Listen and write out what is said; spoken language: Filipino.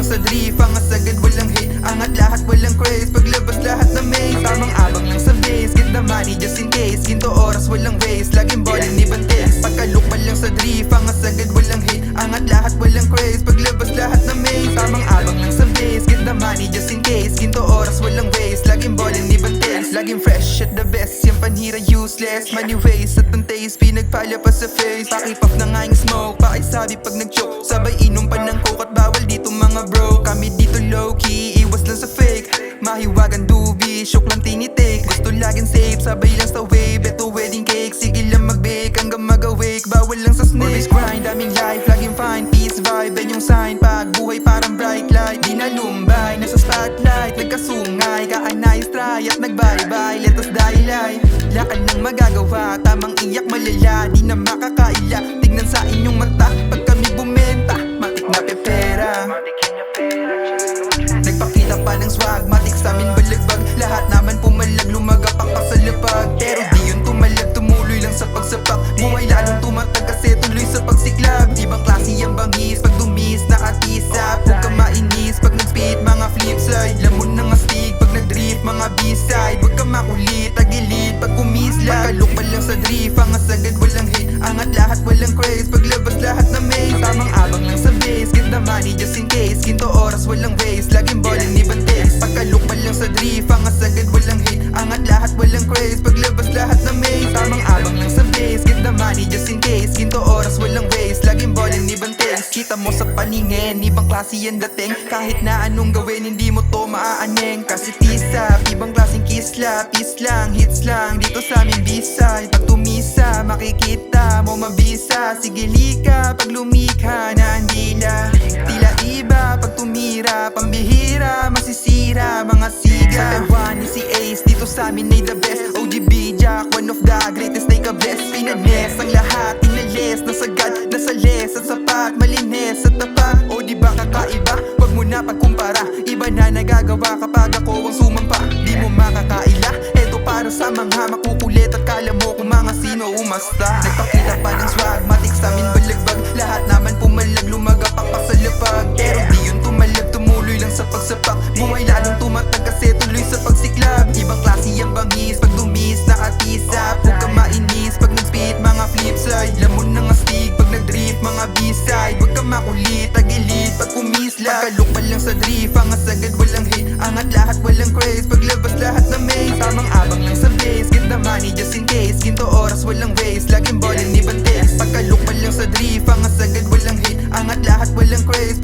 lang sa drift, angas agad walang hate. Angat lahat walang craze, paglabas lahat na maze. Tamang abang lang sa base, get the money just in case. Ginto oras walang waste, laging ballin' ni Bantes. Pagkalukman lang sa drift, angas agad walang hate. Angat lahat walang craze, paglabas lahat na maze. Tamang abang lang sa base, get the money just in case. Ginto oras walang waste, laging ballin' ni Bantes. Laging fresh at the best, yung panhira useless. Money waste at ang taste, pinagpala pa sa face. Pakipap na nga yung smoke, pakisabi pag nag-choke. Sabay inom pa ng coke at bawal dito mga bro. Kami dito low-key, iwas lang sa fake. Mahiwagan dubi, shook lang tinitake. Gusto laging safe, sabay lang sa wave. Beto wedding cake, sige lang mag-bake hanggang mag-awake. Bawal lang sa snake. Always grind, daming life, laging fine. Peace vibe, yan yung sign. Pag buhay parang bright light, di na lumbay, nasa spotlight. Nagkasungay, ka-nice try at nag-bye-bye. Let us die life, lakad ng magagawa. Tamang iyak malala, di na makakaila. Tignan sa inyong mata, pag kami bumenta, matik na pepera. Nagpakita pa ng swag, matik sa amin balagbag. Lahat naman pumalag, lumagapak pa sa lapag. Pero di yun tumalag, tumuloy lang sa pagsapak. Buhay lalong tumatag kasi tuloy sa pagsiklab. Ibang klase ang bangis, pag dumis, nakatisap. Huwag ka mainis, pag nag-spit, mga flipside. Lamon ng astig, pag nag-drift, mga b-side. Huwag ka makulit, tagilid, pag kumisla. Pagkalukman lang sa drift, angas agad walang hate. Angat lahat walang craze, paglabas lahat na maze. Tamang abang lang sa base, get the money just in case. Ginto oras walang waste, laging ballin' ni Bantes. Pagkalukman lang sa drift, angas agad walang hate. Angat lahat walang craze, paglabas lahat na maze. Tamang abang lang sa base, get the money just in case. Ginto oras walang waste, laging ballin' ni Bantes. Kita mo sa paningin, ibang klase yan dating. Kahit na anong gawin, hindi mo to maaaneng. Kasi tisap, ibang klaseng kisla. Peace lang, hits lang, dito sa amin B-side. Pag tumisa, makikita mo mabisa. Sige lika, pag lumikha na ang dila. Tila iba, pag tumira, pambihira, masisira, mga siga. Sa Taiwan ni si Ace, dito sa amin ay the best. OGB Jack, one of the greatest, take a bless. Pinanes ang lahat, inalis, nasagad, nasalis at sapat, malinis at tapat. O diba kakaiba, wag mo na pagkumpara. Iba na nagagawa kapag ako ang sumampa. Di mo makakaila, eto para sa mga makukulit. At kala mo kung mga sino umasta. Nagpakita pa ng swag, matik sa amin balagbag. Lahat naman pumalag, lumagapak pa sa lapag. Pero di yun tumalag, tumuloy lang sa pagsapak. Buhay lalong tumatag kasi tuloy sa pagsiklab. Ibang klase ang bangis, pag dumis, nakatisap. Huwag ka mainis, pag nag-spit, mga flipside. Lamon ng astig, pag nag-drift, mga b-side. Huwag ka makulit, tagilid, pag kumisla. Pagkalukman lang sa drift, angas agad walang hate. Angat lahat walang craze, paglabas lahat na maze. Tamang abang lang sa base, get the money just in case. Ginto oras walang waste, laging ballin' ni Bantes. Pagkalukman lang sa drift, angas agad walang hate. Angat lahat walang craze,